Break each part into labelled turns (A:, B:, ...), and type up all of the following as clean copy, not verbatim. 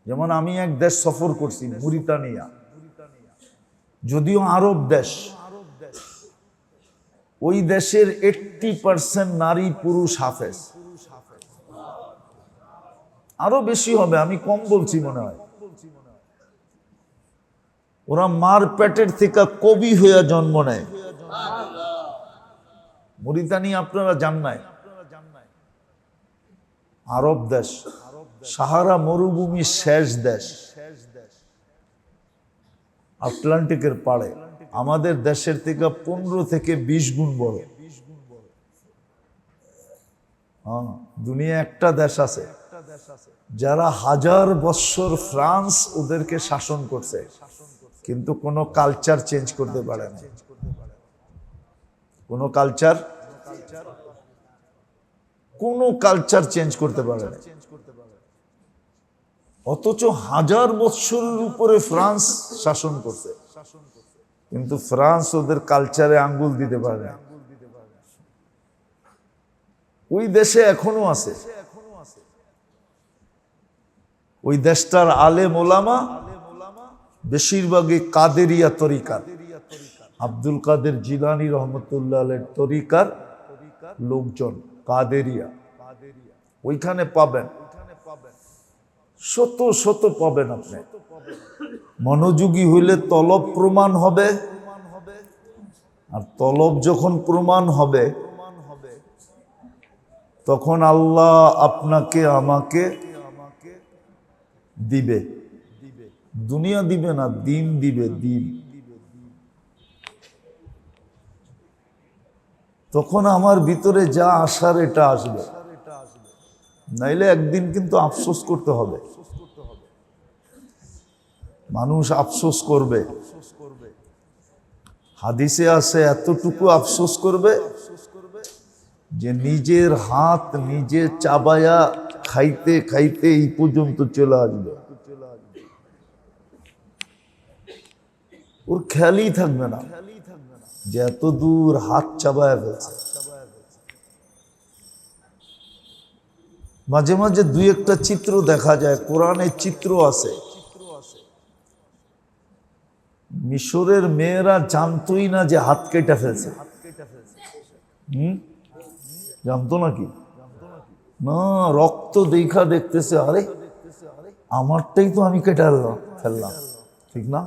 A: যেমন আমি এক দেশ সফর করছি, মরিতানিয়া, যদিও আরব দেশ। ওই দেশের 80% নারী পুরুষ হাফেজ, আরো বেশি হবে, আমি কম বলছি মনে হয়। ওরা মার পেটের থেকে কবি হয়ে জন্ম নেয়। মরিতানিয়া আপনারা জান নাই, আরব দেশ, সাহারা মরুভূমির শেষ দেশ, আটলান্টিকের পাড়ে, আমাদের দেশের থেকে 15 থেকে 20 গুণ বড়। হ্যাঁ, দুনিয়া একটা দেশ আছে যারা 1000 বছর ফ্রান্স ওদেরকে শাসন করছে, কিন্তু কোনো কালচার চেঞ্জ করতে পারে না। কোনো কালচার চেঞ্জ করতে পারে না। অথচ 1000 বছরের উপরে ফ্রান্স শাসন করছে, কিন্তু ফ্রান্স ওদের কালচারে আঙ্গুল দিতে পারে না। ওই দেশে এখনো আছে। ওই দেশটার আলেম ওলামা বেশিরভাগই কাদেরিয়া তরিকার, আব্দুল কাদের জিলানী রহমতুল্লাহ আলাইহির তরিকার লোকজন, কাদেরিয়া। ওইখানে পাবেন, শত শত পাবেন আপনি। মনোযোগী হইলে তলব প্রমাণ হবে, আর তলব যখন প্রমাণ হবে তখন আল্লাহ আপনাকে আমাকে দিবে। দুনিয়া দিবে না, দিন দিবে, দিন। তখন আমার ভিতরে যা আসার এটা আসবে, নাইলে একদিন কিন্তু আফসোস করতে হবে। মানুষ আফসোস করবে, হাদিসে আছে এতটুকু আফসোস করবে যে নিজের হাত নিজে চাবায়া খাইতে খাইতে এই পর্যন্ত চলে আসবে, ওর খেয়ালই থাকবে না যে এত দূর হাত চাবায়া ফেলছে। মাঝে মাঝে দুই একটা চিত্র দেখা যায়, কোরআনের চিত্র আছে। মিশরের মেয়েরা জানতোই না যে হাত কেটে ফেলছে। জানতো নাকি? না, রক্ত দেখা দেখতেছে, আরে আমারটাই তো আমি কেটে ফেললাম, ঠিক না?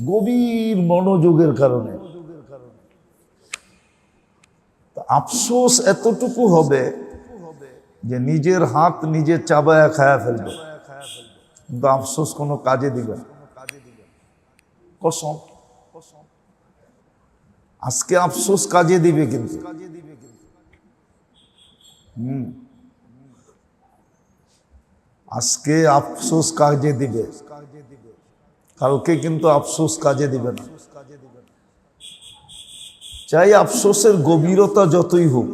A: গভীর মনোযোগের কারণে আফসোস এতটুকু হবে যে নিজের হাত নিজে চাবায়া খায়া ফেলবে, কিন্তু আফসোস কোনো কাজে দিবে না। কসম, আজকে আফসোস কাজে দিবে, কিন্তু আজকে আফসোস কাজে দিবে, কালকে কিন্তু আফসোস কাজে দিবে না। চাই আফসোসের গভীরতা যতই হোক,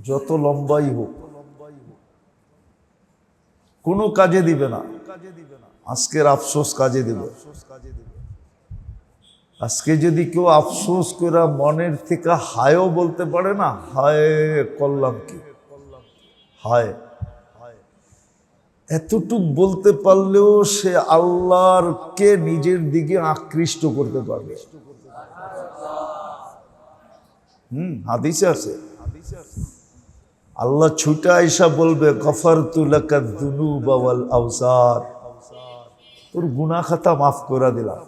A: যত লম্বাই হোক, কোনো কাজে দিবে না। আজকের আফসোস কাজে দিবে। আজকে যদি কেউ আফসোস করে মনের থেকে হায়ও বলতে পারে না, হায় করলাম কি, হায়, এতটুক বলতে পারলেও সে আল্লাহর কে নিজের দিকে আকৃষ্ট করতে পারবে। হাদিসে আছে, আল্লাহ ছুটা আইসা বলবে, গফারতু লাকা যুনুবা ওয়াল আওসার, তোর গুনাহ খাতা মাফ করে দিলাম।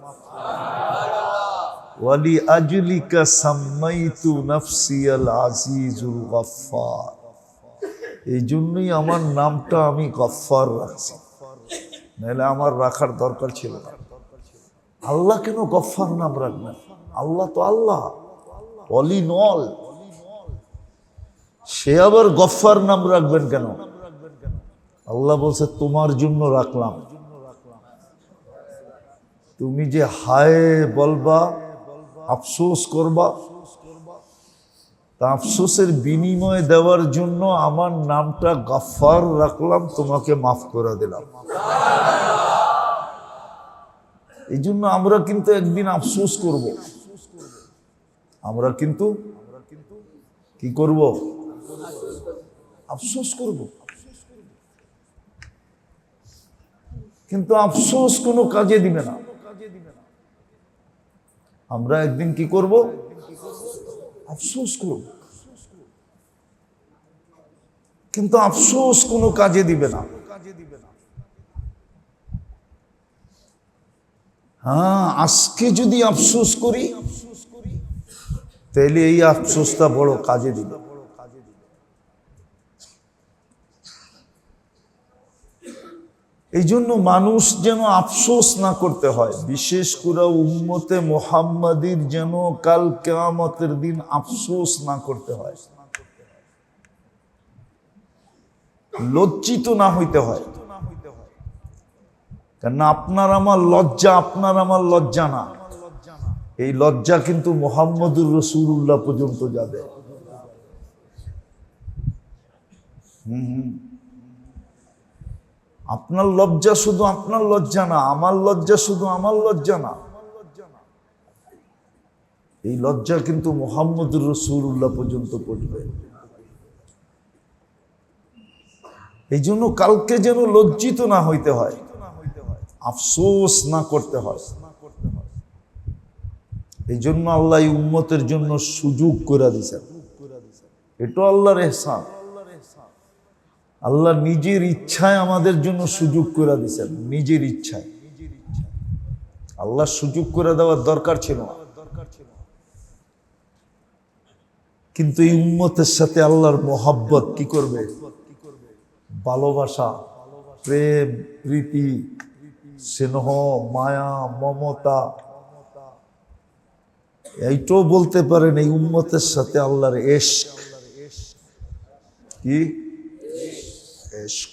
A: ওয়ালি আজলিকা সাম্মাইতু নাফসিয়াল আজিজুল গফফার, এই জন্যই আমার নামটা আমি গফফার রাখছি, নাহলে আমার রাখার দরকার ছিল না। আল্লাহ কেন গফফার নাম রাখবেন? আল্লাহ তো আল্লাহ, অলি নল, সে আবার গফফার নাম রাখবেন কেন? আল্লাহ বলছে তোমার জন্য রাখলাম। তুমি যে হায় বলবা, আফসোস করবা, তা আফসোসের বিনিময় দেওয়ার জন্য আমার নামটা গফফার রাখলাম, তোমাকে মাফ করে দিলাম। এই জন্য আমরা কিন্তু একদিন আফসোস করব, আমরা কিন্তু কি করব? আফসোস করব। কিন্তু আফসোস কোনো কাজে দিবে না। আমরা একদিন কি করব? আফসোস করব, কিন্তু আফসোস কোনো কাজে দিবে না। হ্যাঁ, আজকে যদি আফসোস করি তাহলে এই আফসোসটা বড় কাজে দিবে। এই জন্য মানুষ যেন আফসোস না করতে হয়, বিশেষ করে উম্মতে মুহাম্মাদির যেন কাল কিয়ামতের দিন আফসোস না করতে হয়, লজ্জিত না হইতে হয়। কেননা আপনার আমার লজ্জা, আপনার আমার লজ্জা না, এই লজ্জা কিন্তু মুহাম্মদুর রাসূলুল্লাহ পর্যন্ত যাবে। আপনার লজ্জা শুধু আপনার লজ্জা না, আমার লজ্জা শুধু আমার লজ্জা না, এই লজ্জা কিন্তু মুহাম্মদুর রাসূলুল্লাহ পর্যন্ত পৌঁছবে। এই জন্য কালকে যেন লজ্জিত না হইতে হয়, আফসোস না করতে হয়। এই জন্য আল্লাহ এই উম্মতের জন্য সুযোগ করে দিয়েছেন, এটা আল্লাহর ইহসান। আল্লাহ নিজের ইচ্ছায় আমাদের জন্য সুযোগ করে দিয়েছেন, নিজের ইচ্ছায়। আল্লাহ সুযোগ করে দেওয়ার দরকার ছিল না, কিন্তু এই উম্মতের সাথে আল্লাহর মোহাব্বত কি করবে? ভালোবাসা, প্রেম, প্রীতি, স্নেহ, মায়া, মমতা, এইটাও বলতে পারেন এই উম্মতের সাথে আল্লাহর ইশক। কি ইশক?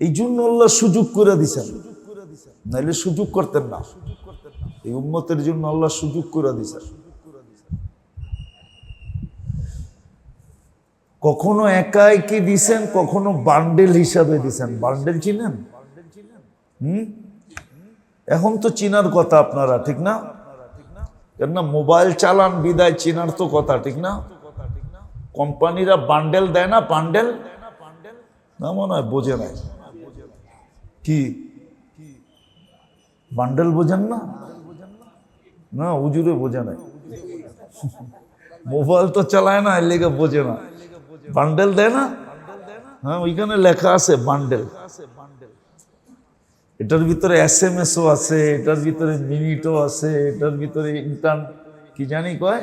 A: এই জন্য আল্লাহ সুযোগ করে দিছেন, নাইলে সুযোগ করতেন না। এই উম্মতের জন্য আল্লাহ সুযোগ করে দিছেন। কখনো একাই কি দিছেন, কখনো বান্ডেল হিসাবে দিছেন। বান্ডেল চিনেন? এখন তো চিনার কথা আপনারা, ঠিক না? কেননা মোবাইল চালান বিদায় চিনার তো কথা, ঠিক না? কোম্পানিরা বান্ডেল দেয় না, বান্ডেল না, মনে হয় বোঝে নাই। কি বান্ডেল বোঝেন না? না, হুজুরে বোঝে নাই, মোবাইল তো চালায় না, এর লেগে বোঝে না। বান্ডেল দেয় না? হ্যাঁ, ওইখানে লেখা আছে বান্ডেল। এটার ভিতরে SMS-ও আছে, এটার ভিতরে মিনিটও আছে, এটার ভিতরে কি জানি কয়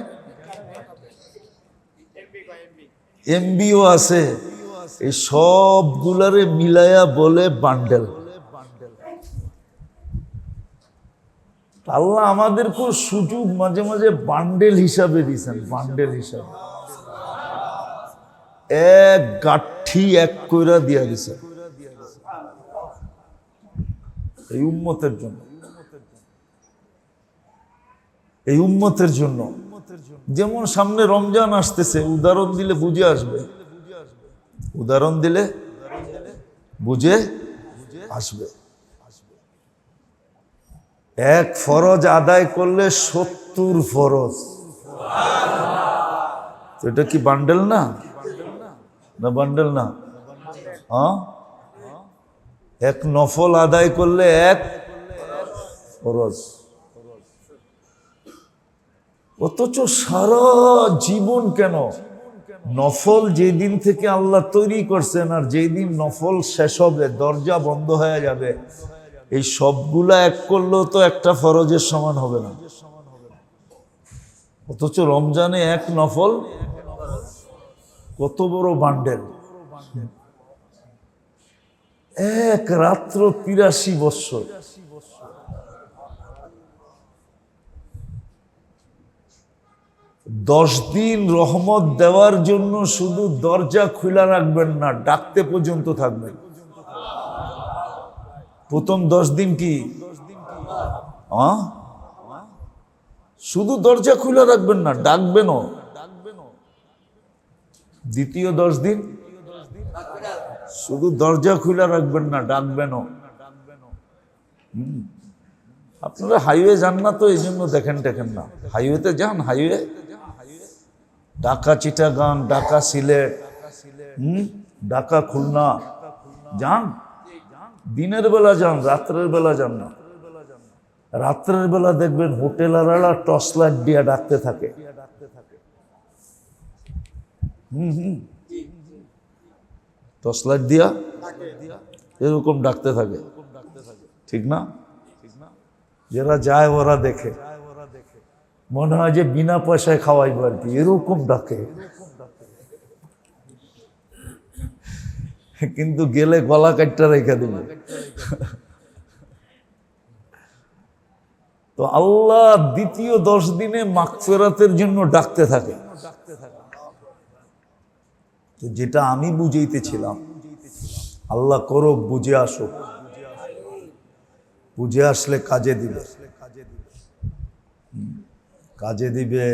A: MB-ও আছে। এই সবগুলারে মিলাইয়া বলে বান্ডেল। আল্লাহ আমাদেরকে সুযোগ মাঝে মাঝে বান্ডেল হিসাবে দিয়েছেন, বান্ডেল হিসাবে এক গাঠি এক কইরা দিয়া দিয়েছেন এই উম্মতের জন্য, এই উম্মতের জন্য। যেমন সামনে রমজান আসতেছে, উদাহরণ দিলে বুঝে আসবে, উদাহরণ দিলে বুঝে আসবে। এক ফরজ আদায় করলে 70 ফরজ, তো এটা কি বান্ডেল না? না বান্ডেল না? হ্যাঁ, এক নফল আদায় করলে এক ফরজ। অথচ সারা জীবন কেন নফল যেদিন থেকে আল্লাহ তৈরি করছেন আর যেদিন নফল শেষ হবে, দরজা বন্ধ হয়ে যাবে, এই সবগুলা এক করলেও তো একটা ফরজের সমান হবে না। অথচ রমজানে এক নফল কত বড় বান্ডেল! এক রাত্র 83 বৎসর। দশ দিন রহমত দেওয়ার জন্য শুধু দরজা খোলা রাখবেন না, ডাকতে পর্যন্ত থাকবেন। প্রথম 10 দিন কি শুধু দরজা খোলা রাখবেন না, ডাকবেনও। দ্বিতীয় 10 দিন শুধু দরজা খোলা রাখবেন না, ডাকবেনও। আপনারা হাইওয়ে যান না তো, এই জন্য দেখেন না। হাইওয়েতে যান, হাইওয়ে ঢাকা চিটাগাং, ঢাকা সিলেট, ঢাকা খুলনা যান, দিনের বেলা যান, রাত্রের বেলা যান না। রাত্রের বেলা দেখবেন হোটেলাররা টর্চ লাইট দিয়ে ডাকতে থাকে। টর্চ লাইট দিয়া এরকম ডাকতে থাকে, ঠিক না? যারা যায় ওরা দেখে, মনে হয় যে বিনা পয়সায় খাওয়াইবো আর কি, এরকম ডাকে। কিন্তু গেলে গলা কাটটা রেখে দিবে। তো আল্লাহ দ্বিতীয় 10 দিনে মাগফিরাতের জন্য ডাকতে থাকে। তো যেটা আমি বুঝাইতেছিলাম, আল্লাহ করুক, বুঝে আসুক, বুঝে আসলে কাজে দিবে, কাজে দিবে।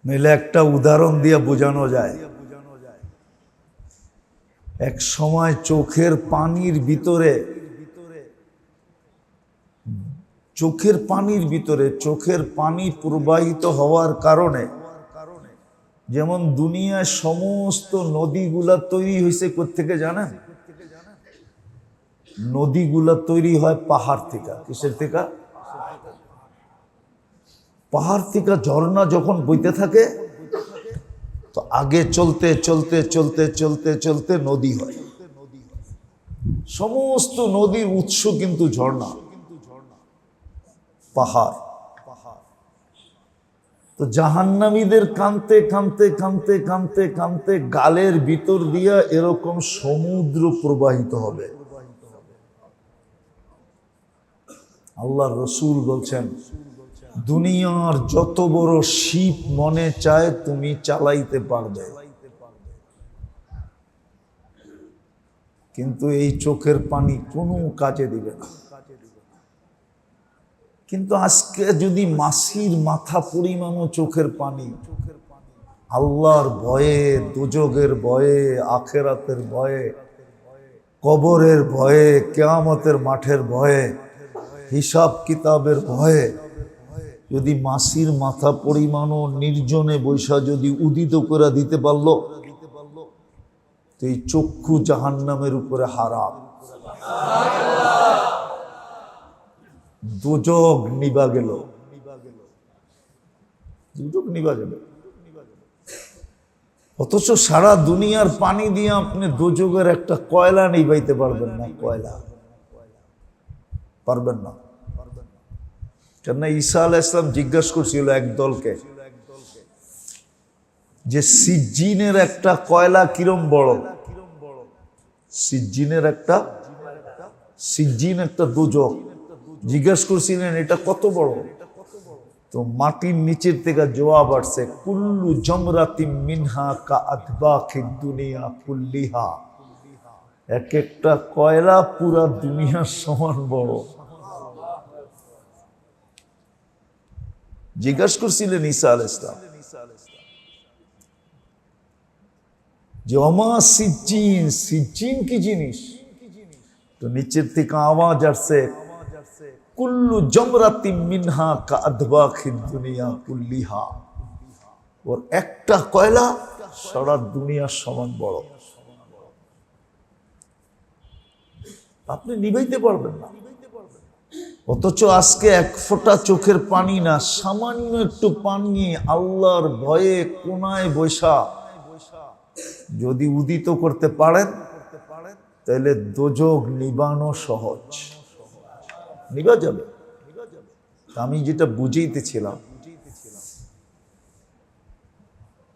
A: নইলে একটা উদাহরণ দিয়ে বোঝানো যায়। এক সময় চোখের পানির ভিতরে চোখের পানি প্রবাহিত হওয়ার কারণে, যেমন দুনিয়ায় সমস্ত নদীগুলা তৈরি হয়েছে কোত্থেকে জানেন? নদীগুলা তৈরি হয় পাহাড় থেকে। কিসের থেকে? পাহাড় থেকে ঝর্ণা যখন বইতে থাকে, তো আগে চলতে চলতে চলতে চলতে চলতে নদী হয়। সমস্ত নদীর উৎস কিন্তু ঝর্ণা, পাহাড়। তো জাহান্নামীদের কানতে কানতে কানতে কানতে কানতে গালের ভিতর দিয়া এরকম সমুদ্র প্রবাহিত হবে। আল্লাহ রসুল বলছেন, দুনিয়ার যত বড় শিপ মনে চায় তুমি চালাইতে পারবে, কিন্তু এই চোখের পানি কোনো কাজে দিবে না। কিন্তু আজকে যদি মাসির মাথা পরিমাণও চোখের পানি, আল্লাহর ভয়ে, দুজগের ভয়ে, আখেরাতের ভয়ে, কবরের ভয়ে, কিয়ামতের মাঠের ভয়ে, হিসাব কিতাবের ভয়ে, যদি মাসির মাথা পরিমাণও নির্জনে বৈশা যদি উদিত করে দিতে পারলো, তো এই চক্ষু জাহান্নামের উপরে হারাম। দুজক নিবা গেল, দুজক নিবা গেল। অথচ সারা দুনিয়ার পানি দিয়ে আপনি দুজকের একটা কয়লা নিবাইতে পারবেন না, কয়লা পারবেন না। কেননা ঈসা আলাইহিস সালাম জিজ্ঞাসা করছিল এক দলকে যে সিজ্জিনের একটা কয়লা কিরম বড়? সিজ্জিন একটা দুজক। জিজ্ঞাসা করছিলেন এটা কত বড়? তো মাটির নিচের থেকে জবাব আসছে, কুল্লু জমরাতিম মিনহা কা আতবাখিদ দুনিয়া কুল্লিহা। এক একটা কয়লা পুরা দুনিয়ার সমান বড়। জিজ্ঞাসা করছিলেন ঈসা আলাইহিস সালাম যে ওমা সিজ্জিন, সিজ্জিন কি জিনিস? তো নিচের থেকে আওয়াজ আসছে, কুল্লু জমরাতিম মিনহা কা আতবাখিদ দুনিয়া কুল্লিহা। ওর একটা কয়লা সারা দুনিয়ার সমান বড়, আপনি নিভাইতে পারবেন না। অথচ আজকে এক ফোঁটা চোখের পানি না, সামান্য একটু পানি আল্লাহর ভয়ে কোনায় বৈশা যদি উদিত করতে পারেন, তাহলে দোজক নিবানো সহজ, নিভা যাবে। আমি যেটা বুঝাইতেছিলাম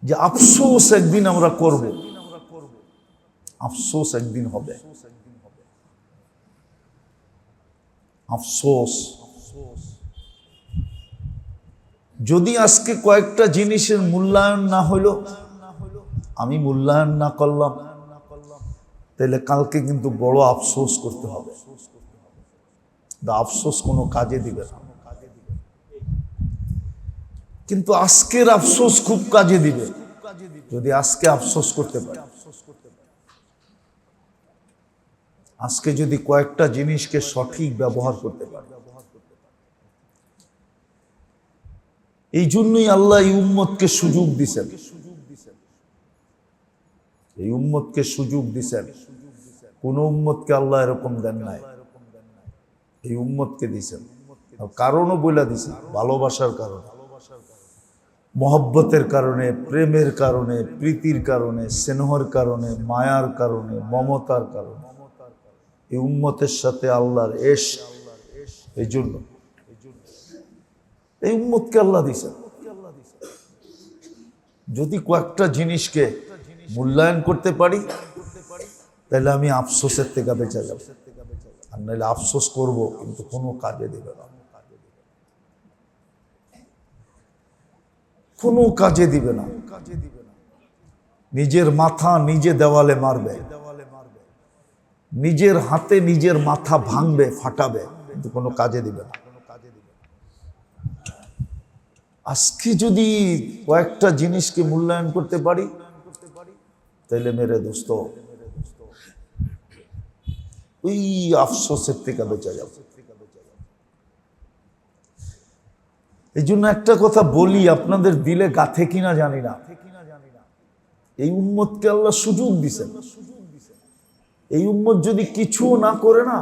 A: যে আফসোস একদিন আমরা করব, আফসোস একদিন হবে, আফসোস। যদি আজকে কয়েকটা জিনিসের মূল্যায়ন না হইল, আমি মূল্যায়ন না করলাম, তাহলে কালকে কিন্তু বড় আফসোস করতে হবে। আফসোস কোনো কাজে দিবে না, কিন্তু আজকের আফসোস খুব কাজে দিবে যদি আজকে আফসোস করতে পারে। আজকে যদি কয়েকটা জিনিসকে সঠিক ব্যবহার করতে পারে। এই জন্যই আল্লাহ এই উম্মতকে সুযোগ দিছেন, এই উম্মতকে সুযোগ দিছেন কোন উম্মতকে আল্লাহ এরকম দেন নাই, এই উম্মতকে দিয়েছেন। কারণও বলে দিছে, ভালোবাসার কারণে, মহব্বতের কারণে, প্রেমের কারণে, প্রীতির কারণে, স্নেহর কারণে, মায়ার কারণে, মমতার কারণে এই উম্মতের সাথে আল্লাহর ইশক, এই জন্য এই উম্মতকে আল্লাহ দিয়েছেন। যদি কয়েকটা জিনিসকে মূল্যায়ন করতে পারি তাহলে আমি আফসোসের থেকে বেঁচে যাব, আর নাহলে আফসোস করব কিন্তু কোনো কাজে দেবে না, কোনো কাজে দিবে না। নিজের মাথা নিজে দেওয়ালে মারবে, নিজের হাতে নিজের মাথা ভাঙবে, ফাটাবে, কিন্তু কোনো কাজে দিবে না। আজকে যদি কয়েকটা জিনিসকে মূল্যায়ন করতে পারি তাহলে মেরে দোস্ত ওই আফসোসের থেকে বেঁচে যাব। এই জন্য একটা কথা বলি, আপনাদের দিলে গাথে কিনা জানি না, এই উম্মতকে আল্লাহ সুযোগ দিছেন। এই উম্মত যদি কিছু না করে না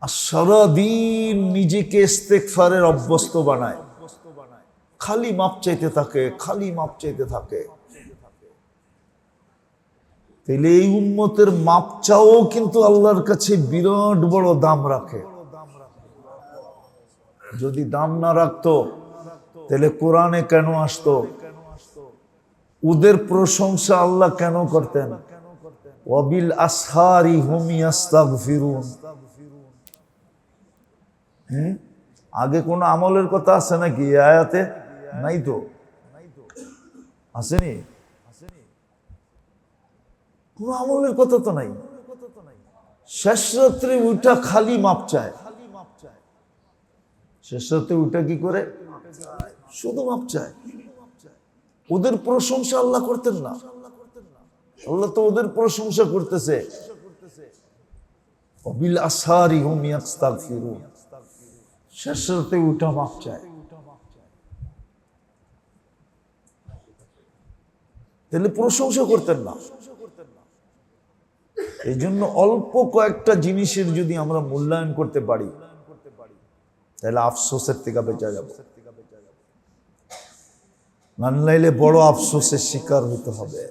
A: আর সারাদিন নিজেকে ইস্তেগফারের অভ্যস্ত বানায়, খালি মাপ চাইতে থাকে, খালি মাপ চাইতে থাকে, তাহলে এই উম্মতের মাপ চাও কিন্তু আল্লাহর কাছে বিরাট বড় দাম রাখে। যদি দাম না রাখতো তাহলে কোরআনে কেন আসতো? ওদের প্রশংসা আল্লাহ কেন করতেন? ওয়াবিল আসহারি হুম ইয়াস্তাগফিরুন। আগে কোন আমলের কথা আছে নাকি আয়াতে? নাই তো, আসেনি? কোন আমলের কথা তো নাই। শেষ রাত্রে উঠা খালি মাপ চায়, শেষ রাত্রে উঠা কি করে? শুধু মাপ চায়। ওদের প্রশংসা আল্লাহ করতেন না, আল্লাহ তো ওদের প্রশংসা করতেছে। ওয়াবিল আসহারি হুম ইয়াস্তাগফিরুন, শেষ রাতে উঠা মাপ চায়। তাহলে প্রশংসা করতেন না। এই জন্য অল্প কয়েকটা জিনিসের যদি আমরা মূল্যায়ন করতে পারি তাহলে আফসোসের থেকে বেঁচে যাব, নাইলে বড় আফসোসের শিকার হতে হবে।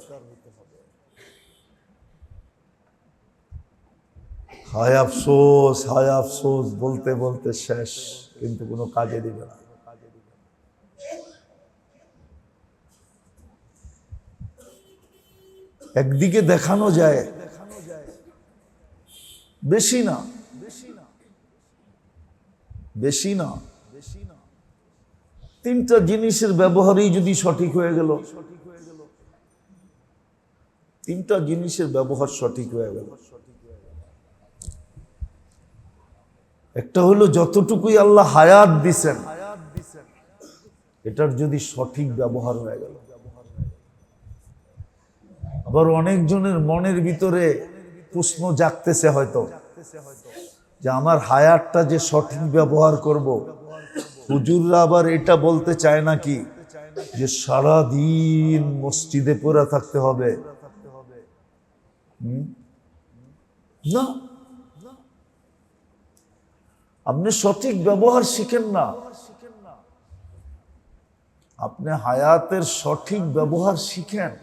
A: হায় আফসোস, হায় আফসোস বলতে বলতে শেষ, কিন্তু কোনো কাজে দিবে না। একদিকে দেখানো যায়, বেশি না, বেশি না, তিনটা জিনিসের ব্যবহারই যদি সঠিক হয়ে গেল, তিনটা জিনিসের ব্যবহার সঠিক হয়ে গেল। একটা হলো যতটুকুই আল্লাহ হায়াত দিছেন এটার যদি সঠিক ব্যবহার হয়ে গেল। আবার অনেকজনের মনের ভিতরে প্রশ্ন জাগতেছে হয়তো যে আমার হায়াতটা যে সঠিক ব্যবহার করব, হুজুররা আবার এটা বলতে চায় নাকি যে সারাদিন মসজিদে পড়ে থাকতে হবে? না, আপনি সঠিক ব্যবহার শিখেন না, আপনি হায়াতের সঠিক ব্যবহার শিখেন।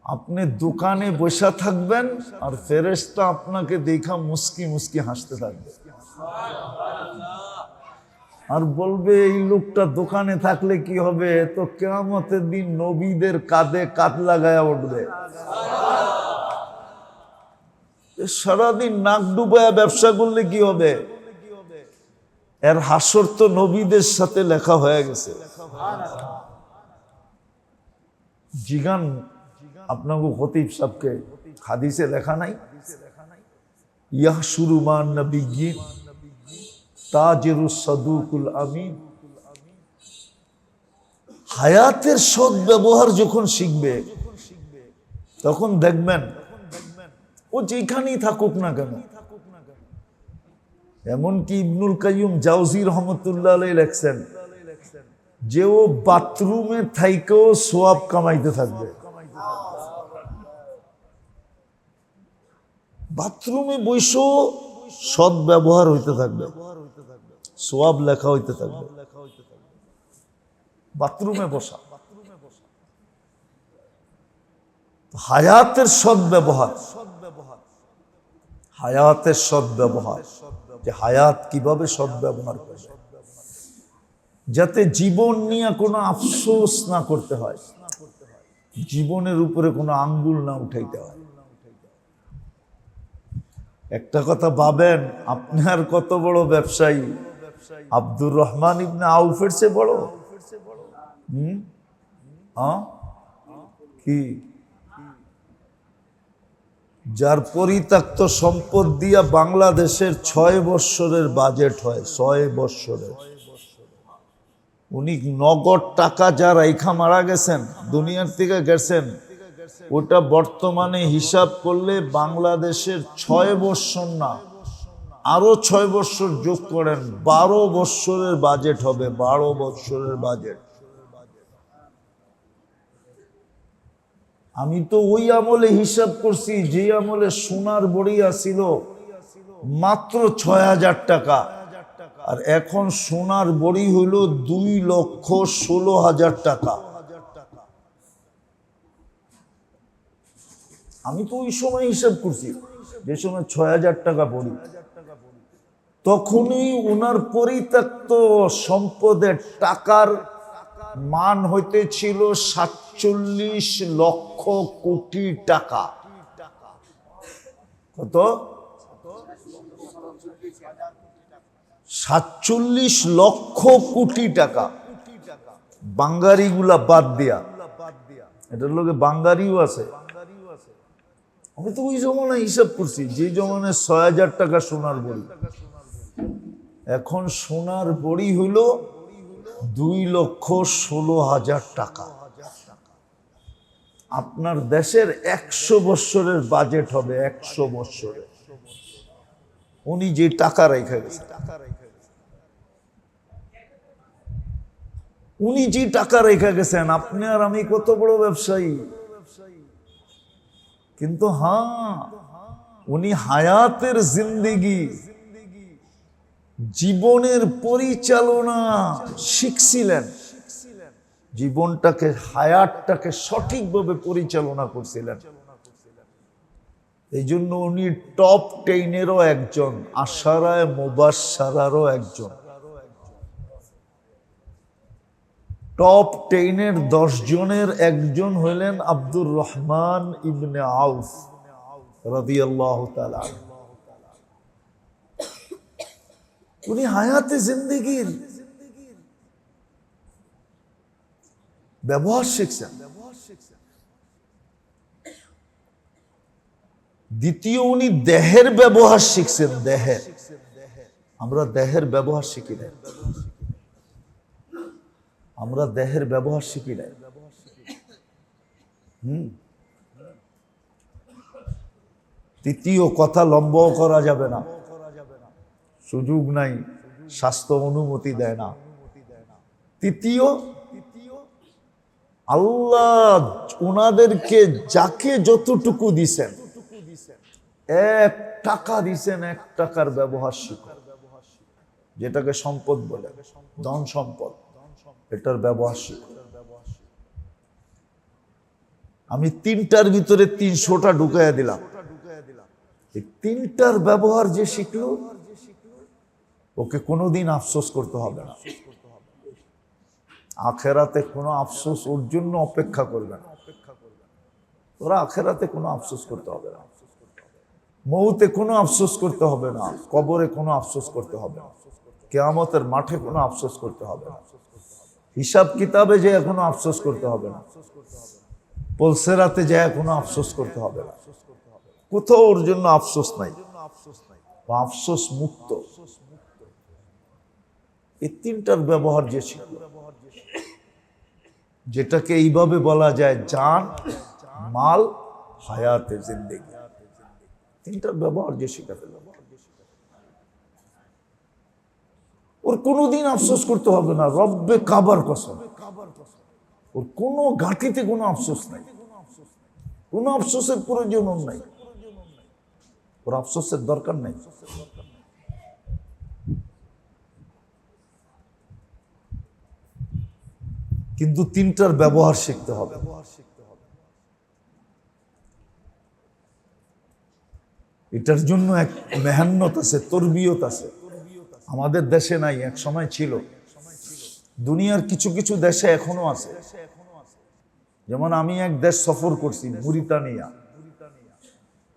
A: আপনি দোকানে বসে থাকবেন আর ফেরেশতা আপনাকে দেখা মুস্কি মুস্কি হাসতে থাকবে আর বলবে এই লোকটা দোকানে থাকলে কি হবে, তো কিয়ামতের দিন নবীদের কাঁধে কাঁধ লাগায়া উঠবে। সারাদিন নাক ডুবায়া ব্যবসা করলে কি হবে? এর হাসর তো নবীদের সাথে লেখা হয়ে গেছে। জিগান আপনাকে খতিব সাহেবকে, হাদিসে লেখা নাই ইয়াহশুরু মান নবিয়্যিন তাজিরুস সাদুকুল আমিন। হায়াতের সৎ ব্যবহার যখন শিখবে তখন দেখবেন ও যেখানেই থাকুক না কেন, এমনকি ইবনুল কাইয়ুম জাওজি রহমতুল্লাহ আলাইহি লেখছেন যে ও বাথরুমে থাইকেও সওয়াব কামাইতে থাকবে। বাথরুমে বসো, সৎ ব্যবহার হইতে থাকবে, সোয়াব লেখা হইতে থাকবে। বাথরুমে বসা হায়াতের সৎ ব্যবহার, হায়াতের সৎ ব্যবহার, যে হায়াত কিভাবে সৎ ব্যবহার করবে, যাতে জীবন নিয়ে কোনো আফসোস না করতে হয়, জীবনের উপরে কোনো আঙ্গুল না উঠাইতে হয়। একটা কথা ভাবেন, আপনার কত বড় ব্যবসায়ী, আব্দুর রহমান ইবনে আউফের চেয়ে বড়? কি যার পরিত্যক্ত সম্পদ দিয়া বাংলাদেশের 6 বৎসরের বাজেট হয়, 6 বৎসরের। উনি নগদ টাকা যার রাইখা মারা গেছেন, দুনিয়ার থেকে গেছেন, ওটা বর্তমানে হিসাব করলে বাংলাদেশের 6 বৎসর না, আরো 6 বৎসর যোগ করেন, 12 বৎসরের বাজেট হবে, 12 বৎসরের বাজেট। আমি তো ওই আমলে হিসাব করছি যে আমলে সোনার বড়ি আসিল মাত্র 6,000 টাকা, আর এখন সোনার বড়ি হইল 2,16,000 টাকা। আমি তো ওই সময় হিসাব করছি যে সময় 6,000 টাকা বড়ি, তখনই ওনার পরিত্যক্ত সম্পদের টাকার মান হইতেছিল 47 লক্ষ কোটি টাকা। কত? 47 লক্ষ কোটি টাকা, বাঙ্গারিগুলা বাদ দিয়া। এটার লোকে বাঙ্গারিও আছে। আমি তো ওই জমানায় হিসাব করছি যে জমানায় 6,000 টাকা সোনার বড়ি, এখন সোনার বড়ি হইল 2,16,000 টাকা। আপনার দেশের 100 বৎসরের বাজেট হবে, 100 বৎসরের। উনি যে টাকা রেখে গেছেন, উনি যে টাকা রেখে গেছেন, আপনি আর আমি কত বড় ব্যবসায়ী। কিন্তু হ্যাঁ, উনি হায়াতের জিন্দেগি, জীবনের পরিচালনা শিখছিলেন, জীবনটাকে, হায়াতটাকে সঠিকভাবে পরিচালনা করছিলেন। এই জন্য উনি টপ 10-এরও একজন, আশারায়ে মুবাশশারারও একজন। টপ 10-এর 10 জনের একজন হইলেন আব্দুর রহমান ইবনে আউফ রাদিয়াল্লাহু তাআলা। উনি হায়াতে জিন্দেগির ব্যবহার শিখছেন। দ্বিতীয়, উনি দেহের ব্যবহার শিখছেন। দেহের, আমরা দেহের ব্যবহার শিখি না, আমরা দেহের ব্যবহার শিখি না। তৃতীয় কথা, লম্বাও করা যাবে না, সুযোগ নাই, স্বাস্থ্য অনুমতি দেয় না। তৃতীয়, আল্লাহ ওনাদেরকে যাকে যতটুকু দিছেন, 1 টাকা দিছেন, 1 টাকার ব্যবহার শিখো। যেটাকে সম্পদ বলে, ধন সম্পদ, এটার ব্যবহার শিখো। আমি 3টার ভিতরে 300টা ঢুকাইয়া দিলাম। এই 3টার ব্যবহার যে শিখলো, ওকে কোনোদিন আফসোস করতে হবে না। আখেরাতে কোনো আফসোস ওর জন্য অপেক্ষা করবে না। ওরা আখেরাতে কোনো আফসোস করতে হবে না, মৌতে কোনো আফসোস করতে হবে না, কবরে কোনো আফসোস করতে হবে না, কিয়ামতের মাঠে কোনো আফসোস করতে হবে না, হিসাব কিতাবে যে কোনো আফসোস করতে হবে না, পুলসেরাতে যে কোনো আফসোস করতে হবে না। কোথাও ওর জন্য আফসোস নাই, আফসোস মুক্ত। এই 3টার ব্যবহার যে শিখল, যেটাকে এইভাবে বলা যায় জান, মাল, হায়াতে জিন্দেগি, 3টার ব্যবহার যে শিখা ফেলল, ওর কোনোদিন আফসোস করতে হবে না। রব্বে কাবার কসম, ওর কোনো ঘাটিতে কোনো আফসোস নাই, কোনো আফসোসের প্রয়োজন নাই। ওর আফসোসের দরকার নেই। কিন্তু তিনটার ব্যবহার শিখতে হবে। এটার জন্য এক মেহনত আছে, তরবিয়ত আছে, আমাদের দেশে নাই, এক সময় ছিল। দুনিয়ার কিছু কিছু দেশে এখনো আছে। যেমন আমি এক দেশ সফর করছি, মরিতানিয়া,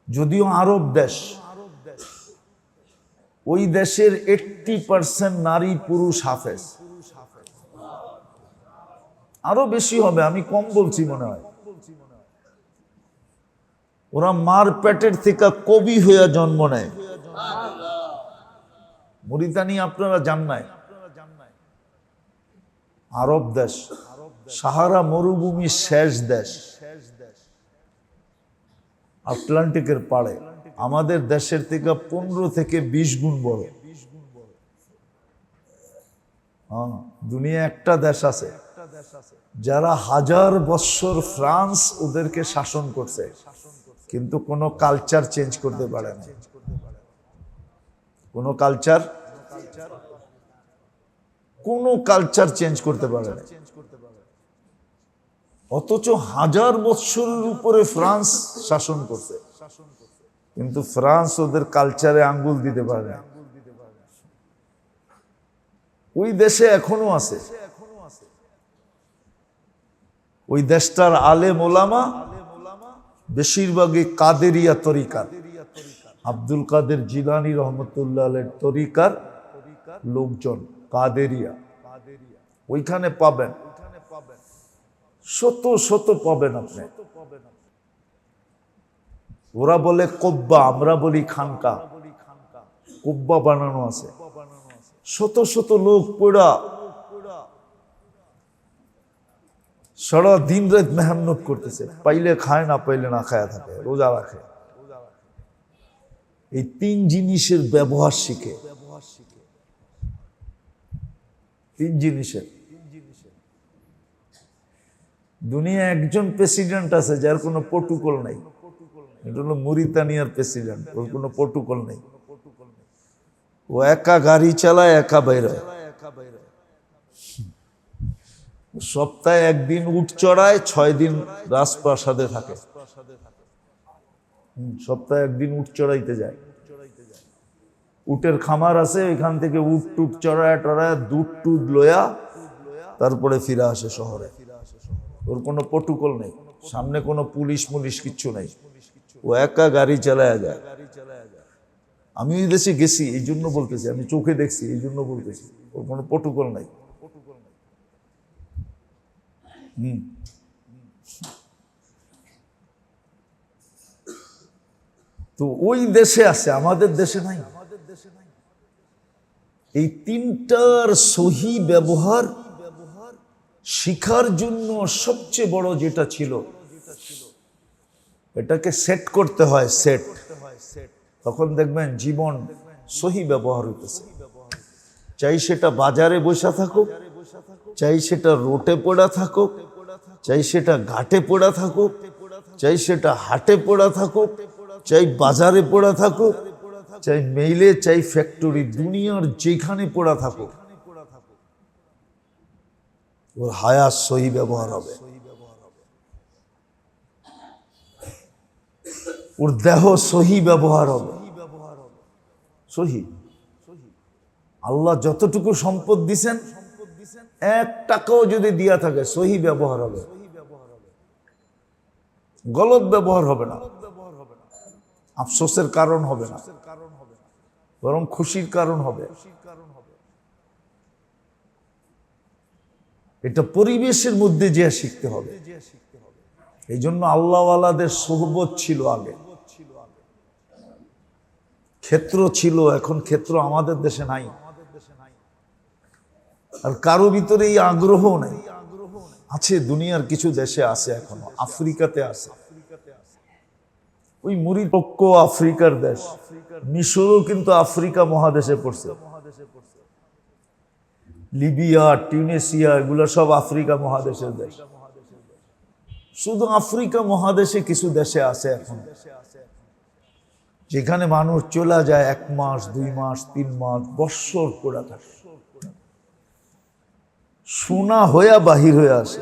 A: যদিও আরব দেশ। ওই দেশের 80% নারী পুরুষ হাফেজ, আরো বেশি হবে, আমি কম বলছি মনে হয়। ওরা মার পেটের থেকে কবি হইয়া জন্ম নেয়। মরিতানিয়া আপনারা জান নাই, আরব দেশ, সাহারা মরুভূমির শেষ দেশ, আটলান্টিকের পাড়ে, আমাদের দেশের থেকে 15 থেকে 20 গুণ বড়। দুনিয়া একটা দেশ আছে যারা 1000 বৎসর ফ্রান্স ওদেরকে শাসন করছে, কিন্তু কোনো কালচার চেঞ্জ করতে পারে না। কোনো কালচার চেঞ্জ করতে পারে না। অথচ 1000 বৎসরের উপরে ফ্রান্স শাসন করছে, কিন্তু ফ্রান্স ওদের কালচারে আঙ্গুল দিতে পারে না। ওই দেশে এখনো আছে। ওই দেশটার আলেম ওলামা বেশিরভাগই কাদেরিয়া তরিকার, আব্দুল কাদের জিলানী রহমতুল্লাহ আলাইহির তরিকার লোকজন, কাদেরিয়া। ওইখানে পাবেন, শত শত পাবেন আপনি। ওরা বলে কব্বা, আমরা বলি খানকা। কব্বা বানানো আছে, শত শত লোক পড়া সারা দিন রাত মেহনত করতেছে, পাইলে খায়, না পাইলে না খায় থাকে, রোজা রাখে। এই 3 জিনিসের ব্যবহার শিখে, 3 জিনিসের। দুনিয়া একজন প্রেসিডেন্ট আছে যার কোনো প্রটোকল নাই, এটা হলো মরিতানিয়ার প্রেসিডেন্ট, ওর কোনো প্রটোকল নেই। ও একা গাড়ি চালায়, একা বাইরে, সপ্তাহে 1 দিন উট চড়ায়, 6 দিন রাজপ্রাসাদে থাকে। সপ্তাহে 1 দিন উট চড়াইতে যায়, উটের খামার আছে, ওইখান থেকে উট টুট চড়ায় টড়ায় দুধ টুধ লয়া তারপরে ফিরে আসে শহরে। ওর কোনো প্রটোকল নেই, সামনে কোনো পুলিশ মুলিশ কিচ্ছু নেই, ও একা গাড়ি চালায় যায়। আমি ওই দেশে গেছি, এই জন্য বলতেছি, আমি চোখে দেখছি এই জন্য বলতেছি, ওর কোনো প্রটোকল নাই। তো ওই দেশে আছে, আমাদের দেশে নাই। এই 3টার সহি ব্যবহার শিখার জন্য সবচেয়ে বড় যেটা ছিল, এটাকে সেট করতে হয়, সেট। তখন দেখবেন জীবন সহি ব্যবহার হইতেছে। চাই সেটা বাজারে বসে থাকুক, চাই সেটা রোটে পড়া থাকুক, চাই সেটা ঘাটে পড়া থাকুক, চাই সেটা হাটে পড়া থাকুক, চাই বাজারে পড়া থাকুক, চাই মেইলে, চাই ফ্যাক্টরি, দুনিয়ার যেখানে পড়া থাকুক, ওর হায়াত সহি ব্যবহার হবে, ওর দেহ সহি ব্যবহার হবে। সহি আল্লাহ যতটুকু সম্পদ দিছেন, 1 টাকাও যদি দিয়া থাকে, সহি ব্যবহার হবে, গলত ব্যবহার হবে না, আফসোসের কারণ হবে না, বরং খুশির কারণ হবে। এটা পরিবেশের মধ্যে যে শিখতে হবে। এই জন্য আল্লাহওয়ালাদের সোহবত ছিল আগে, ক্ষেত্র ছিল, এখন ক্ষেত্র আমাদের দেশে নাই। আর কারো ভিতরে এই আগ্রহ নেই। আছে, দুনিয়ার কিছু দেশে আছে, এখনো আফ্রিকাতে আছে। ওই মরিক্কো আফ্রিকার দেশ, মিশরও কিন্তু আফ্রিকা মহাদেশে পড়ছে। লিবিয়া, টিউনিসিয়া, এগুলো সব আফ্রিকা মহাদেশের দেশ। শুধু আফ্রিকা মহাদেশে কিছু দেশে আছে এখন, যেখানে মানুষ চলে যায় 1 মাস 2 মাস 3 মাস বৎসর পড়া থাকে, সোনা হইয়া বাহির হয়ে আসে,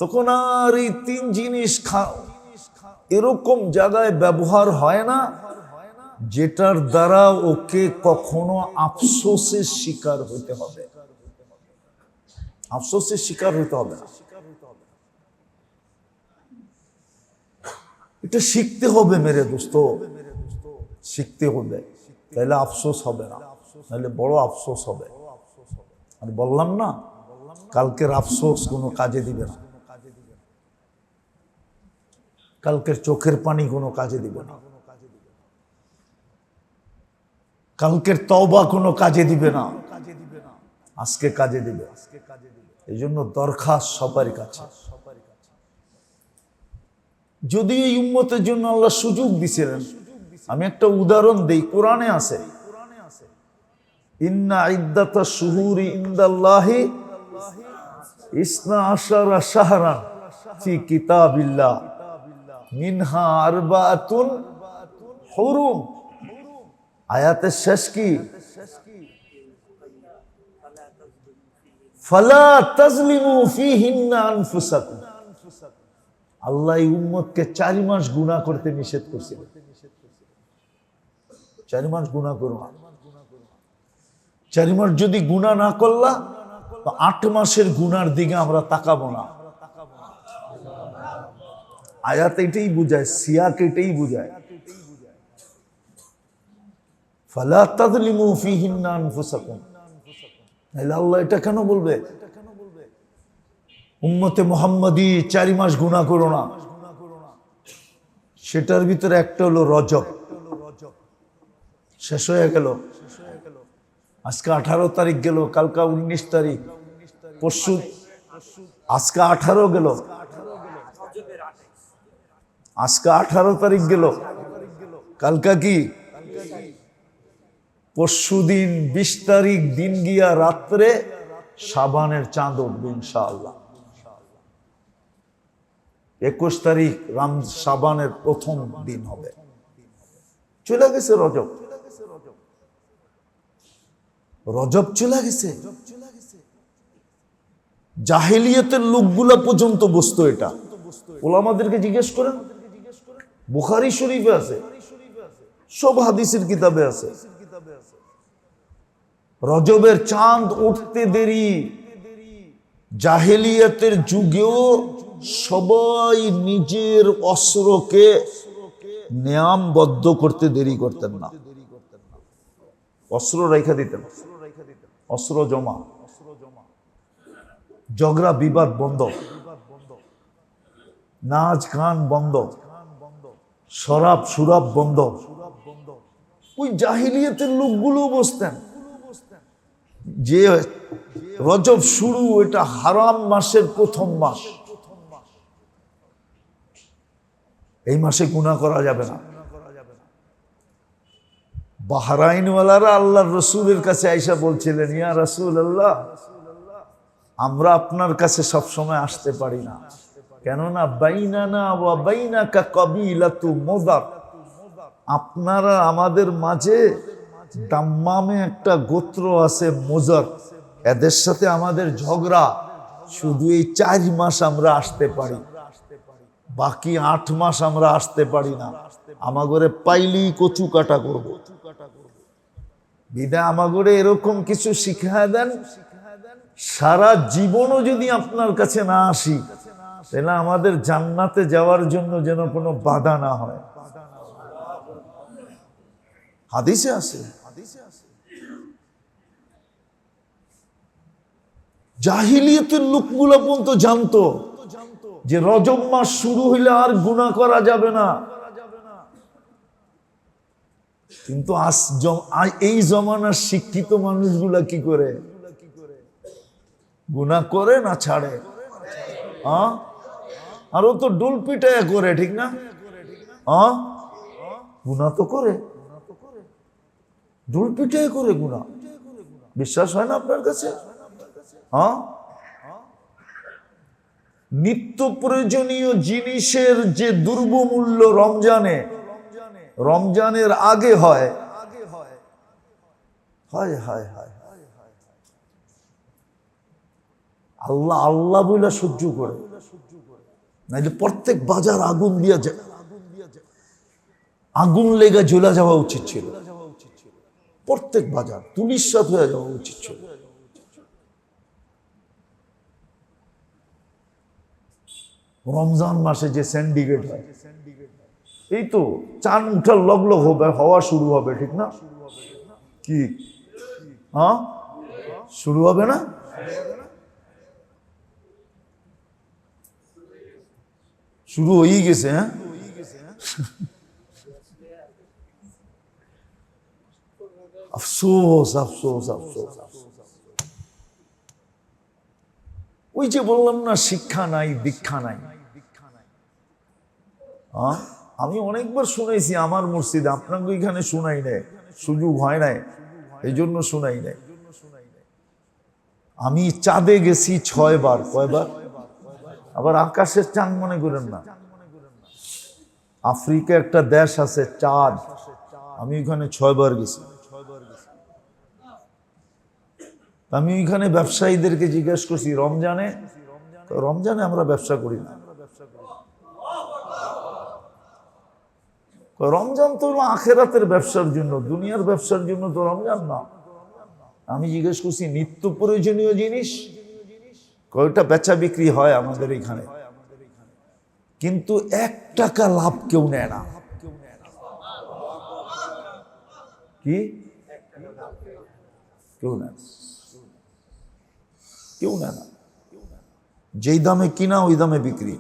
A: তখন আর এই 3 জিনিস এরকম জায়গায় ব্যবহার হয় না যেটার দ্বারা ওকে কখনো আফসোসের শিকার হতে হবে। আফসোসের শিকার হতে হবে না, এটা শিখতে হবে মেরে দোস্ত, শিখতে হবে, তাহলে আফসোস হবে না, তাহলে বড় আফসোস হবে। আর বললাম না, কালকের আফসোস কোনো কাজে দিবে না, কালকের চোখের পানি কোনো কাজে দিবে না, কালকের তওবা কোনো কাজে দিবে না, আজকে কাজে দিবে। এই জন্য দরখাস্ত সবারই কাছে, যদি এই উম্মতের জন্য আল্লাহ সুযোগ দিছিলেন। আমি একটা উদাহরণ দেই, কোরআনে আছে, ইন্না ইদ্দাতাশ শুহুরি ইনদাল্লাহি 12 শাহরান ফি কিতাবিল্লাহ মিনহা আরবাআতুন হুরুম। আয়াতের শেষ কি? ফালা তাজলিমু ফীহিন্না আনফুসাকুম। আল্লাহ এই উম্মতকে 4 মাস গুনাহ করতে নিষেধ করেছিলেন। 4 মাস গুনাহ করো না। 4 মাস যদি গুনাহ না করলা তো 8 মাসের গুনার দিকে আমরা তাকাবো না। আয়াত এটাই বুঝায়, সিয়াক এটাই বুঝায়। ফালা তাজলিমু ফীহিন্না আনফুসাকুম। আল্লাহ এটা কেন বলবে? উম্মতে মুহাম্মাদি 4 মাস গুনাহ করো না, সেটার ভিতরে একটা হলো রজব, শেষ হয়ে গেল। আজকে 18 তারিখ গেল, কালকা 19 তারিখ, পরশু আজকে 18 গেল, আজকে 18 তারিখ গেল, কালকা কি? পরশু দিন 20 তারিখ দিন গিয়া রাত্রে শাবানের চাঁদ উঠবে ইনশাআল্লাহ। 21 তারিখ শাবানের প্রথম দিন হবে। চলে গেছে রজব, রজব চলে গেছে। জাহেলিয়াতের লোকগুলা পর্যন্ত বসতো এটা। ওলামাদেরকে জিজ্ঞেস করেন, বুখারী শরীফে আছে, সব হাদিসের কিতাবে আছে, রজবের চাঁদ উঠতে দেরি। জাহেলিয়াতের যুগেও সবাই নিজের অস্ত্রকে নিয়মবদ্ধ করতে দেরি করতেন না, অস্ত্র রেখে দিতেন, অস্ত্র জমা, ঝগড়া বিবাদ বন্ধ, নাচ গান বন্ধ, শরাব সুরাব বন্ধ। ওই জাহিলিয়াতের লোকগুলো বসতেন যে রজব শুরু, এটা হারাম মাসের প্রথম মাস, এই মাসে গুনাহ করা যাবে না। বাহরাইনওয়ালারা আল্লাহর রসুলের কাছে আইসা বলছিলেন, ইয়া রাসূলুল্লাহ, আমরা আপনার কাছে সব সময় আসতে পারি না, কেননা বাইনানা ওয়া বাইনাকা কাবিলাতু মুযার, আপনারা আমাদের মাঝে দাম্মামে একটা গোত্র আছে মুযার, এদের সাথে আমাদের ঝগড়া, শুধু এই 4 মাস আমরা আসতে পারি, বাকি 8 মাস আমরা আসতে পারি না। আমাগরে পাইলেই কচু কাটা করব। বিদা আমাগরে এরকম কিছু শিখায় দেন, সারা জীবনও যদি আপনার কাছে না আসি, তাহলে আমাদের জান্নাতে যাওয়ার জন্য যেন কোনো বাধা না হয়। হাদিসে আছে। জাহিলিয়াতের লোকগুলো পর্যন্ত জানতো যে রজব মাস শুরু হইলে আর গুনাহ করা যাবে না, কিন্তু এই জমানার শিক্ষিত মানুষগুলা কি করে? গুনাহ করে না ছাড়ে? আর ও তো ডুল পিটায় করে, ঠিক না? গুনাহ তো করে, ডুল পিটায় করে গুনাহ। বিশ্বাস হয় না আপনার কাছে? নিত্য প্রয়োজনীয় জিনিসের যে দুর্বমূল্য রমজানের আগে হয়। হায় হায় হায়, আল্লাহ আল্লাহ বইলা সহ্য করে, নাইলে প্রত্যেক বাজার আগুন দিয়া যায়, আগুন লেগে জ্বলা যাওয়া উচিত ছিল। প্রত্যেক বাজার তুলিশাত হয়ে যাওয়া উচিত ছিল। রমজান মাসে যে সিন্ডিকেট হয়, এই তো চান উঠার লগলগ হবে, হওয়া শুরু হবে, ঠিক না? কি হ্যাঁ, শুরু হবে না? শুরু হয়েই গেছে। হ্যাঁ, আফসোস আফসোস আফসোস। ওই যে বললাম না, শিক্ষা নাই, দীক্ষা নাই। হ্যাঁ, আমি অনেকবার শুনেছি আমার মসজিদে, আপনাকে এখানে শুনাই নাই, সুযোগ হয় নাই, এই জন্য শুনাই নাই। আমি চাঁদে গেছি 6 বার। কয়বার? আবার আকাশের চাঁদ মনে করেন না। আফ্রিকা একটা দেশ আছে চাঁদ, আমি ওখানে 6 বার গেছি। আমি ওইখানে ব্যবসায়ীদেরকে জিজ্ঞেস করছি, রমজানে আমরা ব্যবসা করি না। রমজান তো আখেরাতের ব্যবসার জন্য, দুনিয়ার ব্যবসার জন্য তো রমজান না। আমি জিজ্ঞেস করছি, নিত্য প্রয়োজনীয় জিনিস কয়টা বেচা বিক্রি হয় আমাদের এখানে, কিন্তু 1 টাকা লাভ কেউ নেয় না। কি? কেউ নেয় না, কেউ নেয় না। যেই দামে কিনা ওই দামে বিক্রি।